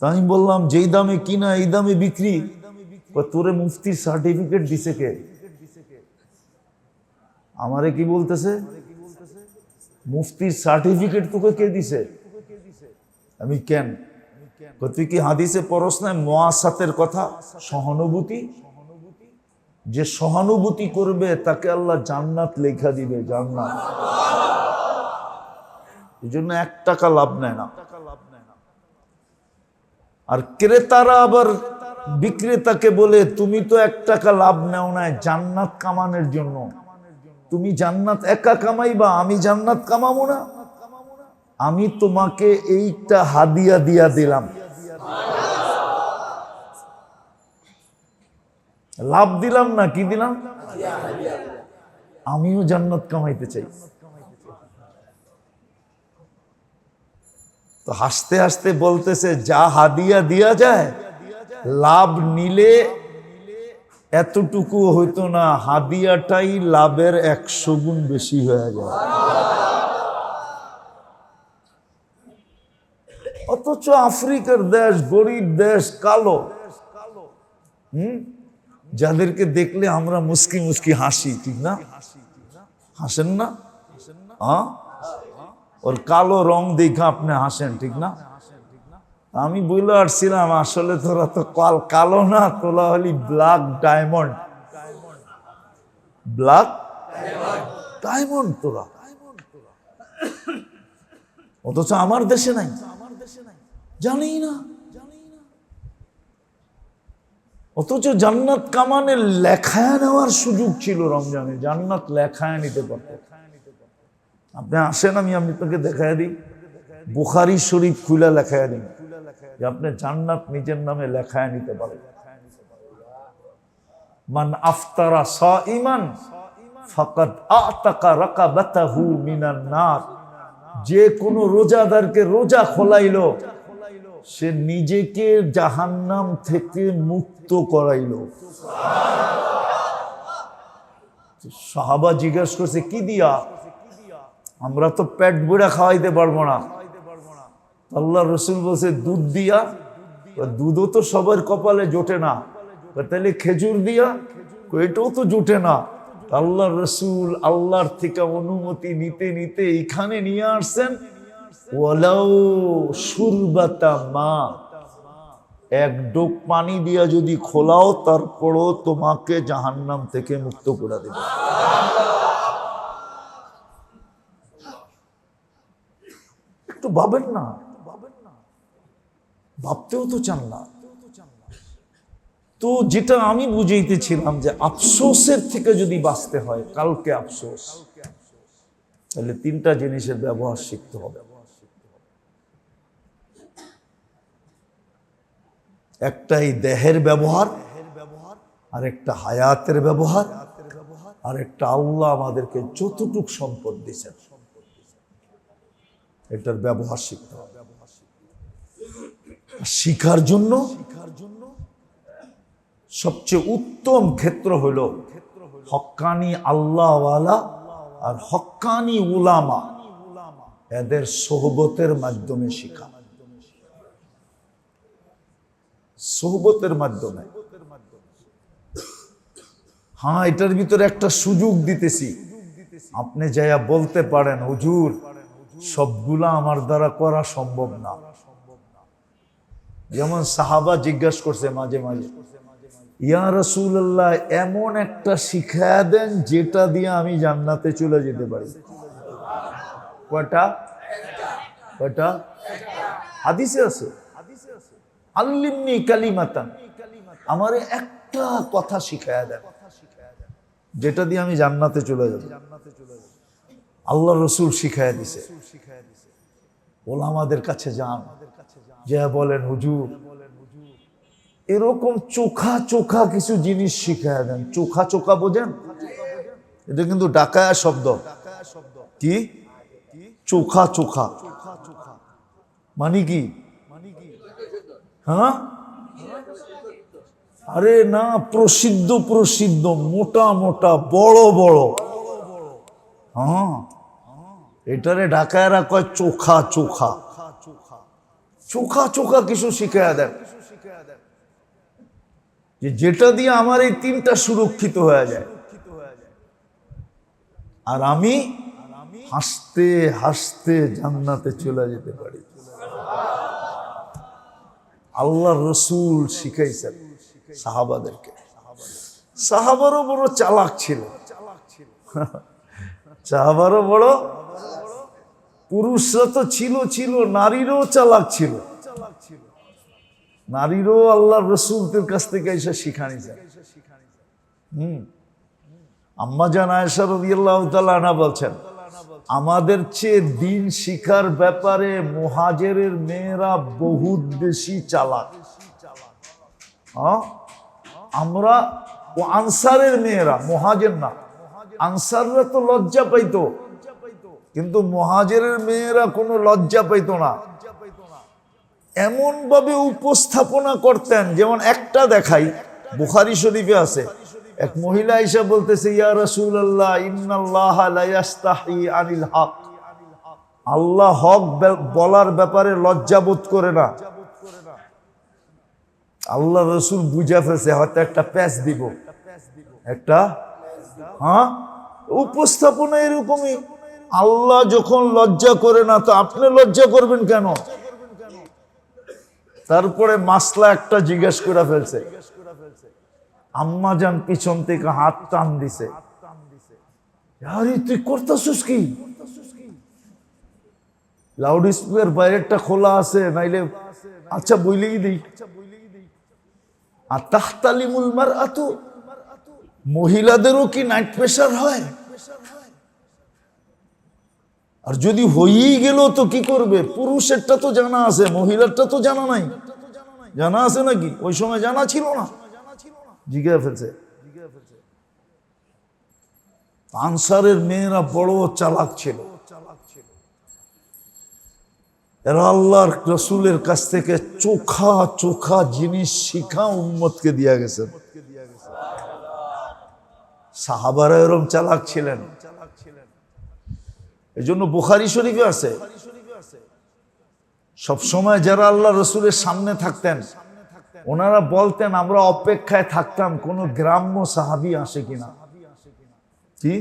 A: আমি বললাম, যেই দামে কিনা এই দামে বিক্রি, তোরে মুফতির সার্টিফিকেট দিছে কে? আমারে কি বলতেছে, মুফতির সার্টিফিকেট তোকে কে দিছে? আমি কেন? তুই কি হাদিসে পড়স না মুআসাতের কথা, সহানুভূতি? যে সহানুভূতি করবে তাকে আল্লাহ জান্নাত লেখা দিবে, জান্নাত। এই জন্য 1 টাকা লাভ নেয় না। আর ক্রেতারা আবার বিক্রেতাকে বলে, তুমি তো 1 টাকা লাভ নেও না জান্নাত কামানোর জন্য, তুমি জান্নাত একা কামাইবা, আমি জান্নাত কামাবো না? আমি তোমাকে এইটা হাদিয়া দিয়া দিলাম, লাভ দিলাম না, কি দিলাম? আমিও জান্নাত কামাইতে চাই। তো হাসতে হাসতে বলতেছে, যা হাদিয়া দিয়া যায়, লাভ নিলে এতটুকু হইতো না, হাদিয়াটাই লাভের 100 গুণ বেশি হয়ে যায়। অথচ আফ্রিকার দেশ, গরিব দেশ, কালো, যাদেরকে দেখলে আমরা মুস্কি মুস্কি হাসি, ঠিক না? হাসেন না? হ্যাঁ, ওর কালো রং দেখা আপনি হাসেন, ঠিক না? আমি বলে আসছিলাম, আসলে তোরা তো কালো না, তোলা হলি ব্ল্যাক ডায়মন্ড, ব্ল্যাক ডায়মন্ড তোরা। অথচ আমার দেশে নাই, জানি না। অথচ জান্নাত কামানের লেখায় নেওয়ার সুযোগ ছিল রমজানে, জান্নাত লেখায় নিতে পারত। আপনি আসেন, আমি আপনাকে দেখায় দিই, বুখারী শরীফ খুলে লেখায় দিই যে আপনি জান্নাত নিজের নামে লেখায় নিতে পারেন। মান আফতারা সাইমান ফাকাদ আতাকা রাকাবাতাহু মিনান নার, যে কোন রোজাদারকে রোজা খোলাইলো, সে নিজেকে জাহান্নাম থেকে মুক্ত করাইলো। সাহাবা জিজ্ঞাসা করছে, কি দিয়া? আমরা তো পেট ভরে খাওয়াইতে পারবো না। আল্লাহ রসুল বলছে, দুধ দিয়া। দুধও তো সবার কপালে জোটে না, তাহলে খেজুর দিয়া? এটাও তো জোটে না। আল্লাহ রসুল আল্লাহর থেকে অনুমতি নিতে নিতে এখানে নিয়ে আসছেন, ওয়ালাউ শুরবাতা মা, 1 ডোক পানি দিয়া যদি খোলাও, তারপরও তোমাকে জাহান্নাম থেকে মুক্ত করে দেবে। একটু ভাবেন না, ভাবতেও তো চান না। তো যেটা আমি বুঝাইতেছিলাম যে আফসোসের থেকে যদি বাঁচতে হয়, কালকে আফসোস, তাহলে তিনটা জিনিসের ব্যবহার শিখতে হবে। একটাই দেহের ব্যবহার, আর একটা হায়াতের ব্যবহার, আর একটা আল্লাহ আমাদেরকে যতটুক সম্পদ দিয়েছেন এটার ব্যবহার শিখতে হবে। শিখার জন্য সবচেয়ে উত্তম ক্ষেত্র হলো হক্কানি আল্লাহওয়ালা আর হক্কানি উলামা, এদের সোহবতের মাধ্যমে শিখা, সোহবতের মাধ্যমে। হ্যাঁ, এটার ভিতরে একটা সুযোগ দিতেছি, আপনি যাইয়া বলতে পারেন হুজুর সবগুলা আমার দ্বারা করা সম্ভব না। যেমন সাহাবা জিজ্ঞাসা করছে মাঝে মাঝে, ইয়া রাসূলুল্লাহ এমন একটা শিখায়া দেন যেটা দিয়ে আমি জান্নাতে চলে যেতে পারি। কয়টা? কয়টা? হাদিসে আছে, আল্লিমনি কালিমাতান, আমারে একটা কথা শিখায়া দেন যেটা দিয়ে আমি জান্নাতে চলে যাব। আল্লাহ রসুল শিখায়া দিছে। ওলামাদের কাছে যান, যা বলেন হুজুর এরকম চোখা চোখা কিছু জিনিস শিখায়া দেন। চোখা চোখা বোঝেন? এটা কিন্তু ডাকায়া শব্দ। কি চোখা চোখা মানে কি? হ্যাঁ, আরে না, প্রসিদ্ধ প্রসিদ্ধ, মোটা মোটা, বড় বড়। হ্যাঁ, এটারে ঢাকায়রা কয় চোখা চোখা। চোখা চোখা কিছু শিখাইয়া দেন যেটা দিয়ে আমার এই তিনটা সুরক্ষিত হয়ে যায়, আর আমি হাসতে হাসতে জান্নাতে চলে যেতে পারি। আল্লাহ রসুল শিখাইছেন সাহাবাদেরকে। সাহাবারও বড় চালাক ছিল, সাহাবারও বড়, পুরুষরা তো ছিল ছিল, নারীরও চালাক ছিল। নারীরও আল্লাহ রসুলদের কাছ থেকে এসে শিখা নিয়েছেন। আম্মা জান আয়েশা রাদিয়াল্লাহু তাআলা আনহা বলছেন, আমাদের চেয়ে দিন শিখার ব্যাপারে মুহাজিরের মেয়েরা বহুত বেশি চালাক। আমরা ও আনসারের মেয়েরা, মুহাজির না, আনসাররা তো লজ্জা পাইতো, কিন্তু মুহাজিরের মেয়েরা কোনো লজ্জা পাইতো না। এমন ভাবে উপস্থাপনা করতেন, যেমন একটা দেখাই, বুখারী শরীফে আছে, এক মহিলা এসে বলতেছে, ইয়া রাসূলুল্লাহ ইন্নাল্লাহা লা ইস্তাহি আনিল হক, আল্লাহ হক বলার ব্যাপারে লজ্জা বোধ করে না। আল্লাহ রসুল বুঝা ফেলছে হয়তো একটা প্যাচ দিব, একটা, হ্যাঁ, উপস্থাপনা এরকমই। আল্লাহ যখন লজ্জা করে না, তো আপনি লজ্জা করবেন কেন? তারপরে মাসলা একটা জিজ্ঞেস করে ফেলছে, আম্মা জান পিছন থেকে হাত টান দিছে, আরে তুই করতেছিস কি? লাউড স্পিকার বাইরেরটা খোলা আছে, নাইলে আচ্ছা বইলেই দিই। আর তাহতালিমুল মারআতু, মহিলাদেরও কি নাইট প্রেসার হয়? আর যদি হয়েই গেল তো কি করবে? পুরুষেরটা তো জানা আছে, মহিলারটা তো জানা নাই। জানা আছে নাকি? ওই সময় জানা ছিল না, জিজ্ঞাসা ফেলছে। আনসারের মেয়েরা বড় চালাক ছিল, এরা আল্লাহর রসুলের কাছ থেকে চোখা চোখা জিনিস শিখা উম্মতকে দিয়া গেছেন। সাহাবারা এরকম চালাক ছিলেন। এই জন্য বুখারী শরীফে আছে, সবসময় যারা আল্লাহ রসুলের সামনে থাকতেন, ওনারা বলতেন আমরা অপেক্ষায় থাকতাম কোন গ্রাম্য সাহাবী আসে কিনা। কি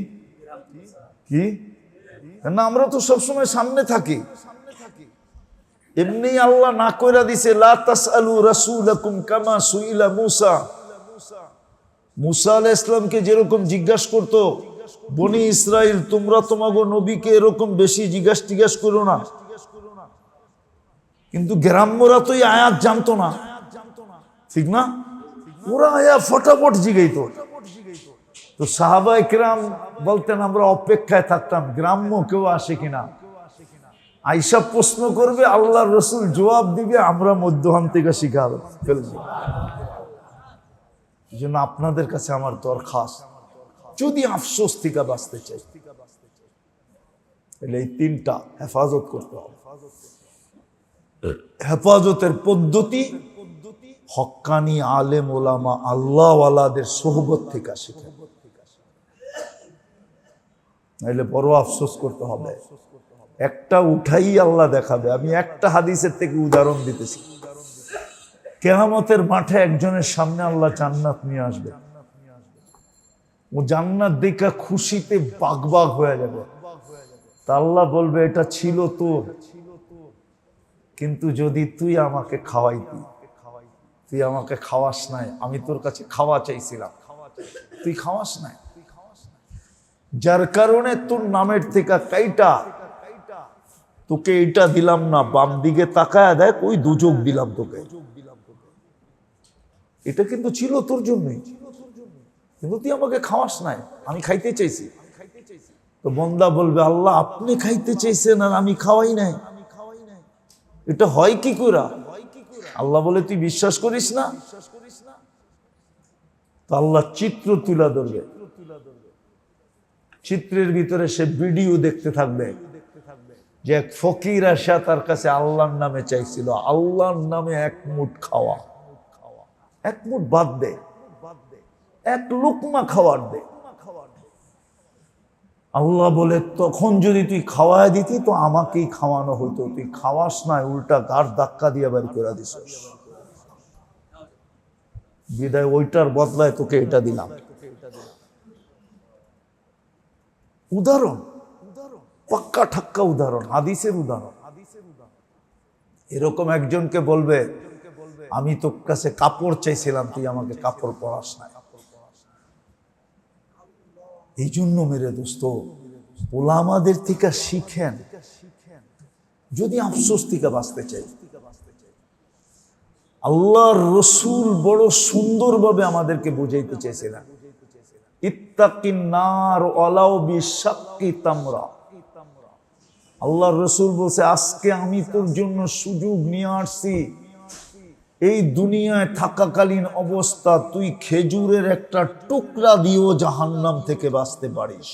A: কি না, আমরা তো সবসময় সামনে থাকি। এমনি আল্লাহ না কইরা দিছে, লা তাসআলু রাসূলাকুম কামা সুইলা মূসা। মূসা আলাইহিস সালামকে যেরকম জিজ্ঞাসা করতো বনি ইসরাইল, তোমরা তোমাগো নবীকে এরকম বেশি জিজ্ঞাসা করো না। কিন্তু গ্রাম্যরা তো এই আয়াত জানতো না, ঠিক না? ওরা আয়াত ফটাফট জিগাইত। তো সাহাবায়ে কেরাম বলতেন আমরা অপেক্ষায় থাকতাম গ্রাম্য কেউ আসে কিনা। আয়েশা প্রশ্ন করবে, আল্লাহর রাসূল জবাব দিবে, আমরা মধ্যখান থেকে শিখা ফেলবো। এই জন্য আপনাদের কাছে আমার দরখাস্ত, যদি আফসোস থেকে বাঁচতে চাই তাহলে এই তিনটা হেফাজত করতে হবে। হেফাজতের পদ্ধতি হক্কানি আলেম ওলামা আল্লাহওয়ালাদের সোহবত থেকে শিখে, নাহলে বড় আফসোস করতে হবে। একটা উঠাই আল্লাহ দেখাবে। আমি একটা হাদিসের থেকে উদাহরণ দিতেছি। কিয়ামতের মাঠে একজনের সামনে আল্লাহ জান্নাত নিয়ে আসবে। ও জান্নাত দেখা খুশিতে বাগবাগ হয়ে যাবে। তা আল্লাহ বলবে, এটা ছিল তোর, কিন্তু যদি তুই আমাকে খাওয়াইতি, তুই আমাকে খাওয়াস নাই, আমি তোর কাছে খাওয়া চাইছিলাম, তুই খাওয়াস নাই, যার কারণে তোর নামের থেকে কাইটা তোকে এটা দিলাম না। বাম দিকে তাকায় দেখ, ওই দুযোগ দিলাম তোকে। এটা কিন্তু ছিল তোর জন্যই, কিন্তু তুই আমাকে খাওয়াস নাই, আমি খাইতে চাইছি। তো বন্দা বলবে, আল্লাহ আপনি খাইতে চাইছেন আর আমি খাওয়াই নাই, এটা হয় কি করে? আল্লাহ বলে, তুই বিশ্বাস করিস না? তো আল্লাহ চিত্র তুলে ধরবে। চিত্রের ভিতরে সে ভিডিও দেখতে থাকবে যে এক ফকির আসা তার কাছে আল্লাহর নামে চাইছিল, আল্লাহর নামে এক মুঠ খাওয়া, এক মুঠ বাদ দে, এক লুকমা খাওয়ার দে। আল্লাহ বলে, তখন যদি তুই খাওয়ায় দিতি তো আমাকেই খাওয়ানো হতো, তুই খাওয়াস নাই, উল্টা গাড় ধাক্কা দিয়ে বাড়ি করে দিস। বিদায় ওইটার বদলায় তোকে এটা দিলাম। উদাহরণ, পাক্কা ঠাক্কা উদাহরণ, হাদিসের উদাহরণ। এরকম একজনকে বলবে, আমি তোর কাছে কাপড় চাইছিলাম, তুই আমাকে কাপড় পরাস নাই। এই জন্য মেরে দোস্ত, ওলামাদের থেকে শিখেন যদি আফসোস থেকে বাঁচতে চাই। আল্লাহর রসুল বড় সুন্দরভাবে আমাদেরকে বুঝাইতে চেয়েছিলেন, ইত্তাকিন নার ওয়ালাউ বিশাক্কি তামরা। আল্লাহর রসুল বলছে, আজকে আমি তোর জন্য সুযোগ নিয়ে আসছি, এই দুনিয়ায় থাকাকালীন অবস্থা তুই খেজুরের একটা টুকরা দিয়েও জাহান্নাম থেকে বাঁচতে পারিস।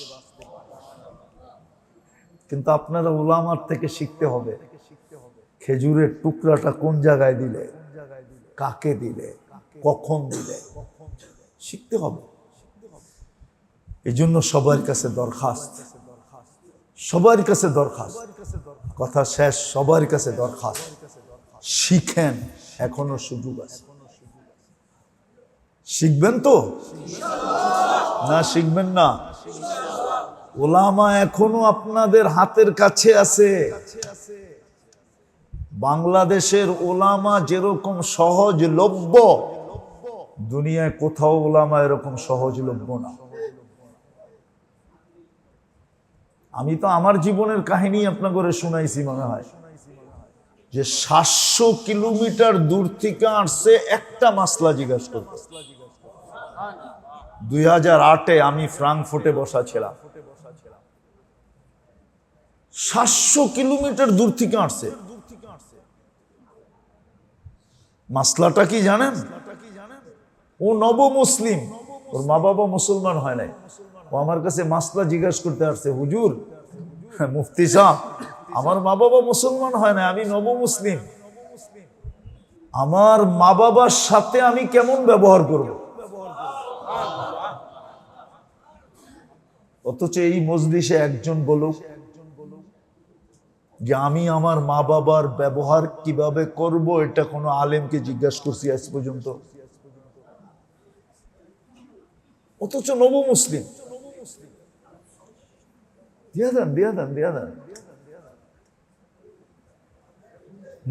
A: কিন্তু আপনারা উলামার থেকে শিখতে হবে, খেজুরের টুকরাটা কোন জায়গায় দিলে, কাকে দিলে, কখন দিলে, শিখতে হবে। এই জন্য সবার কাছে দরখাস্ত, সবার কাছে দরখাস্ত, কথা শেষ, সবার কাছে দরখাস্ত, শিখেন, এখনো সুযোগ আছে। শিখবেন তো না? শিখবেন না? ওলামা এখনো আপনাদের হাতের কাছে আছে। বাংলাদেশের ওলামা যেরকম সহজলভ্য, দুনিয়ায় কোথাও ওলামা এরকম সহজলভ্য না। আমি তো আমার জীবনের কাহিনী আপনাকে শুনাইছি মনে হয়, যে 700 কিলোমিটার দূর থেকে আসছে একটা মাসলা জিজ্ঞাসা করতে। 2008-এ আমি ফ্রাঙ্কফুর্টে বসা ছিলাম, 700 কিলোমিটার দূর থেকে আসছে। মাসলাটা কি জানেন? ও নব মুসলিম, ওর মা বাবা মুসলমান হয় নাই। ও আমার কাছে মাসলা জিজ্ঞাসা করতে আসছে, হুজুর, মুফতি সাহেব, আমার মা বাবা মুসলমান হয় না, আমি নব মুসলিম, আমার মা বাবার সাথে আমি কেমন ব্যবহার করব? অথচ এই মজলিসে একজন বলুক যে আমি আমার মা বাবার ব্যবহার কিভাবে করব, এটা কোনো আলেমকে জিজ্ঞাসা করছি আজ পর্যন্ত? অথচ নব মুসলিম। দিয়া দেন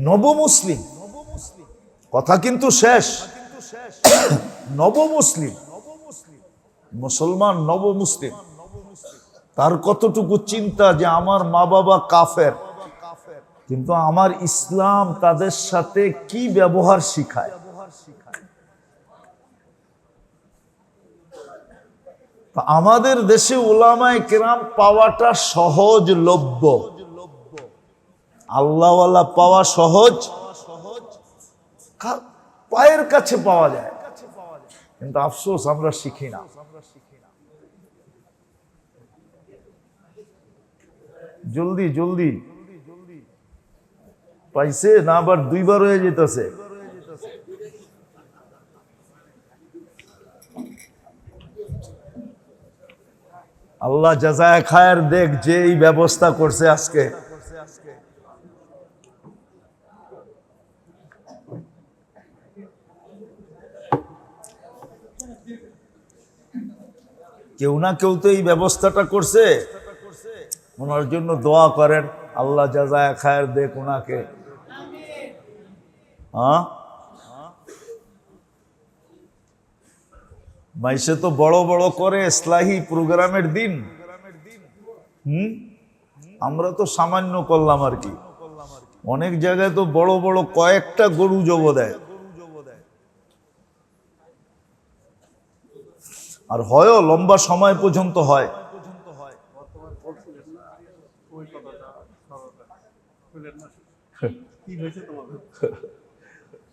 A: নব মুসলিম, কথা কিন্তু শেষ। নব মুসলিম, মুসলমান নব মুসলিম, তার কতটুকু চিন্তা যে আমার মা বাবা কাফের, কিন্তু আমার ইসলাম তাদের সাথে কি ব্যবহার শিখায়। আমাদের দেশে উলামায়ে কেরাম পাওয়াটা সহজলভ্য, আল্লাহওয়ালা পাওয়া সহজ, পায়ের কাছে পাওয়া যায়, কিন্তু আফসোস আমরা শিখি না। জলদি জলদি পাইছে না, আবার দুইবার হয়ে যেতেছে। আল্লাহ জাযায়ে খায়ের দেখ, যে এই ব্যবস্থা করছে আজকে। কেউ না কেউ তো এই ব্যবস্থাটা করছে, ওনার জন্য দোয়া করেন, আল্লাহ জাযায়ে খায়ের দেখ ওনাকে। হ্যাঁ, মাইসে তো বড় বড় করে ইসলাহি প্রোগ্রামের দিন, আমরা তো সামান্য করলাম আর কি। অনেক জায়গায় তো বড় বড় কয়েকটা গরু জব দেয়, আর হয়ও লম্বা সময় পর্যন্ত হয়।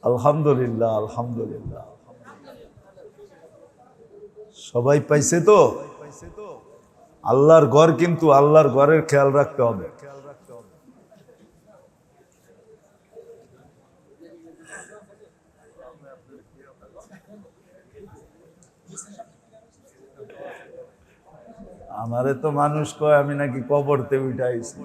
A: আলহামদুলিল্লাহ, আলহামদুলিল্লাহ, সবাই পাইছে তো। আল্লাহর ঘর, কিন্তু আল্লাহর ঘরের খেয়াল রাখতে হবে। আমারে তো মানুষ কয় আমি নাকি কবরতে উঠাইছি।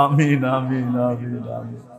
A: আমিন আমিন আমিন আমিন।